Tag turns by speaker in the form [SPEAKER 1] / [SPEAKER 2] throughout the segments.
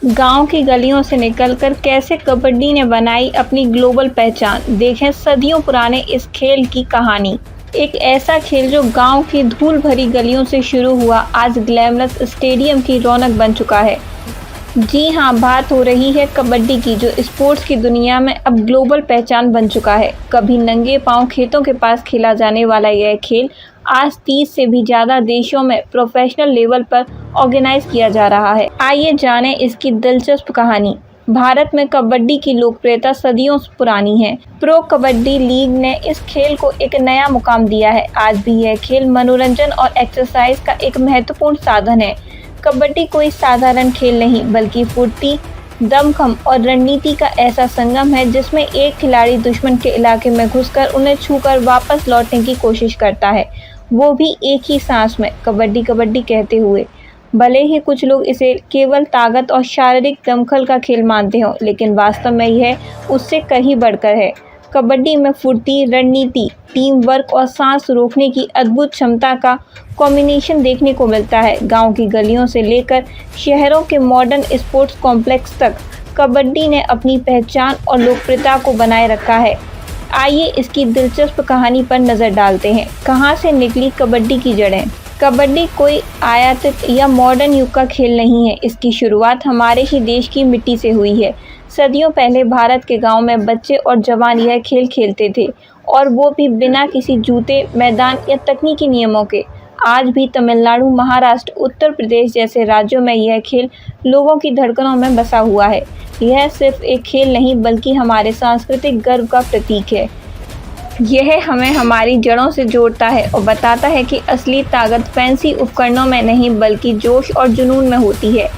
[SPEAKER 1] गांव की गलियों से निकलकर कैसे कबड्डी ने बनाई अपनी ग्लोबल पहचान। देखें सदियों पुराने इस खेल की कहानी। एक ऐसा खेल जो गांव की धूल भरी गलियों से शुरू हुआ, आज ग्लैमरस स्टेडियम की रौनक बन चुका है। जी हाँ, बात हो रही है कबड्डी की, जो स्पोर्ट्स की दुनिया में अब ग्लोबल पहचान बन चुका है। कभी नंगे पांव खेतों के पास खेला जाने वाला यह खेल आज 30 से भी ज़्यादा देशों में प्रोफेशनल लेवल पर ऑर्गेनाइज किया जा रहा है। आइए जानें इसकी दिलचस्प कहानी। भारत में कबड्डी की लोकप्रियता सदियों से पुरानी है। प्रो कबड्डी लीग ने इस खेल को एक नया मुकाम दिया है। आज भी यह खेल मनोरंजन और एक्सरसाइज का एक महत्वपूर्ण साधन है। कबड्डी कोई साधारण खेल नहीं, बल्कि फुर्ती, दमखम और रणनीति का ऐसा संगम है जिसमें एक खिलाड़ी दुश्मन के इलाके में घुसकर उन्हें छूकर वापस लौटने की कोशिश करता है, वो भी एक ही सांस में, कबड्डी कबड्डी कहते हुए। भले ही कुछ लोग इसे केवल ताकत और शारीरिक दमखम का खेल मानते हों, लेकिन वास्तव में यह उससे कहीं बढ़कर है। कबड्डी में फुर्ती, रणनीति, टीम वर्क और सांस रोकने की अद्भुत क्षमता का कॉम्बिनेशन देखने को मिलता है। गांव की गलियों से लेकर शहरों के मॉडर्न स्पोर्ट्स कॉम्प्लेक्स तक कबड्डी ने अपनी पहचान और लोकप्रियता को बनाए रखा है। आइए इसकी दिलचस्प कहानी पर नज़र डालते हैं। कहां से निकली कबड्डी की जड़ें? कबड्डी कोई आयातित या मॉडर्न युग का खेल नहीं है। इसकी शुरुआत हमारे ही देश की मिट्टी से हुई है। सदियों पहले भारत के गांव में बच्चे और जवान यह खेल खेलते थे, और वो भी बिना किसी जूते, मैदान या तकनीकी नियमों के। आज भी तमिलनाडु, महाराष्ट्र, उत्तर प्रदेश जैसे राज्यों में यह खेल लोगों की धड़कनों में बसा हुआ है। यह सिर्फ एक खेल नहीं, बल्कि हमारे सांस्कृतिक गर्व का प्रतीक है। यह हमें हमारी जड़ों से जोड़ता है और बताता है कि असली ताकत फैंसी उपकरणों में नहीं, बल्कि जोश और जुनून में होती है।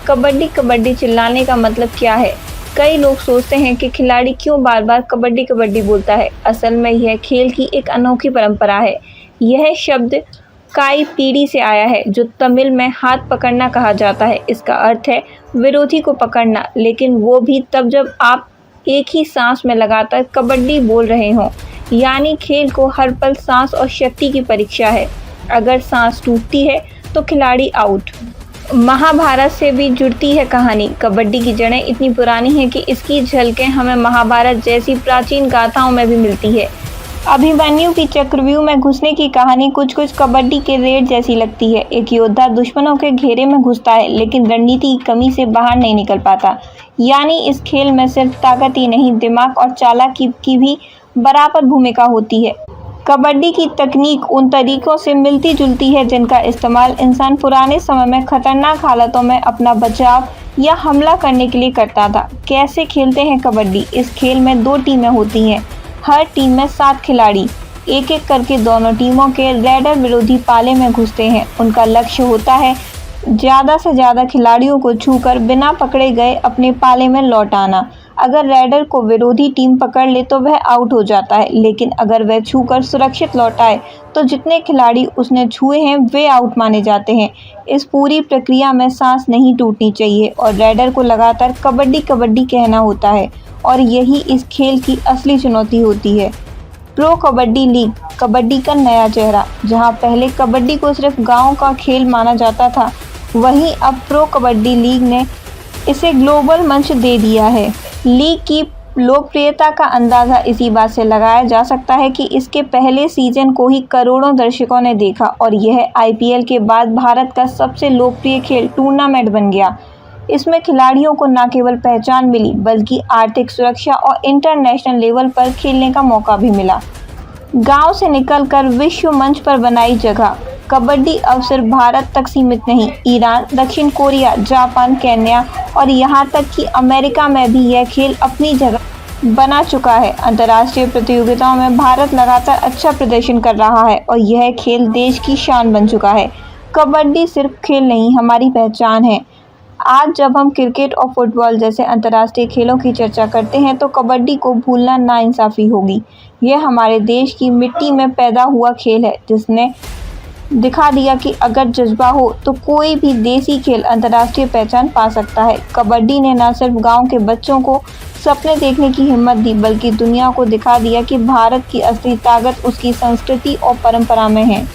[SPEAKER 1] कबड्डी कबड्डी चिल्लाने का मतलब क्या है? कई लोग सोचते हैं कि खिलाड़ी क्यों बार बार कबड्डी कबड्डी बोलता है। असल में यह खेल की एक अनोखी परंपरा है। यह शब्द काई पीढ़ी से आया है, जो तमिल में हाथ पकड़ना कहा जाता है। इसका अर्थ है विरोधी को पकड़ना, लेकिन वो भी तब जब आप एक ही सांस में लगातार कबड्डी बोल रहे हों। यानी खेल को हर पल सांस और शक्ति की परीक्षा है। अगर सांस टूटती है तो खिलाड़ी आउट। महाभारत से भी जुड़ती है कहानी। कबड्डी की जड़ें इतनी पुरानी हैं कि इसकी झलकें हमें महाभारत जैसी प्राचीन गाथाओं में भी मिलती है। अभिमन्यु की चक्रव्यूह में घुसने की कहानी कुछ कबड्डी के रेड जैसी लगती है। एक योद्धा दुश्मनों के घेरे में घुसता है, लेकिन रणनीति की कमी से बाहर नहीं निकल पाता। यानी इस खेल में सिर्फ ताकत ही नहीं, दिमाग और चालाकी की भी बराबर भूमिका होती है। कबड्डी की तकनीक उन तरीकों से मिलती जुलती है जिनका इस्तेमाल इंसान पुराने समय में खतरनाक हालातों में अपना बचाव या हमला करने के लिए करता था। कैसे खेलते हैं कबड्डी? इस खेल में 2 टीमें होती हैं। हर टीम में 7 खिलाड़ी एक एक करके दोनों टीमों के रेडर विरोधी पाले में घुसते हैं। उनका लक्ष्य होता है ज़्यादा से ज़्यादा खिलाड़ियों को छूकर बिना पकड़े गए अपने पाले में लौट आना। अगर रेडर को विरोधी टीम पकड़ ले तो वह आउट हो जाता है, लेकिन अगर वह छूकर सुरक्षित लौट आए तो जितने खिलाड़ी उसने छुए हैं वे आउट माने जाते हैं। इस पूरी प्रक्रिया में सांस नहीं टूटनी चाहिए और रेडर को लगातार कबड्डी कबड्डी कहना होता है, और यही इस खेल की असली चुनौती होती है। प्रो कबड्डी लीग, कबड्डी का नया चेहरा। जहां पहले कबड्डी को सिर्फ गाँव का खेल माना जाता था, वहीं अब प्रो कबड्डी लीग ने इसे ग्लोबल मंच दे दिया है। लीग की लोकप्रियता का अंदाज़ा इसी बात से लगाया जा सकता है कि इसके पहले सीजन को ही करोड़ों दर्शकों ने देखा, और यह आईपीएल के बाद भारत का सबसे लोकप्रिय खेल टूर्नामेंट बन गया। इसमें खिलाड़ियों को न केवल पहचान मिली, बल्कि आर्थिक सुरक्षा और इंटरनेशनल लेवल पर खेलने का मौका भी मिला। गांव से निकलकर विश्व मंच पर बनाई जगह। कबड्डी अब सिर्फ भारत तक सीमित नहीं, ईरान, दक्षिण कोरिया, जापान, केन्या और यहाँ तक कि अमेरिका में भी यह खेल अपनी जगह बना चुका है। अंतर्राष्ट्रीय प्रतियोगिताओं में भारत लगातार अच्छा प्रदर्शन कर रहा है और यह खेल देश की शान बन चुका है। कबड्डी सिर्फ खेल नहीं, हमारी पहचान है। आज जब हम क्रिकेट और फुटबॉल जैसे अंतर्राष्ट्रीय खेलों की चर्चा करते हैं तो कबड्डी को भूलना नाइंसाफ़ी होगी। यह हमारे देश की मिट्टी में पैदा हुआ खेल है, जिसने दिखा दिया कि अगर जज्बा हो तो कोई भी देसी खेल अंतर्राष्ट्रीय पहचान पा सकता है। कबड्डी ने न सिर्फ गांव के बच्चों को सपने देखने की हिम्मत दी, बल्कि दुनिया को दिखा दिया कि भारत की असली ताकत उसकी संस्कृति और परंपरा में है।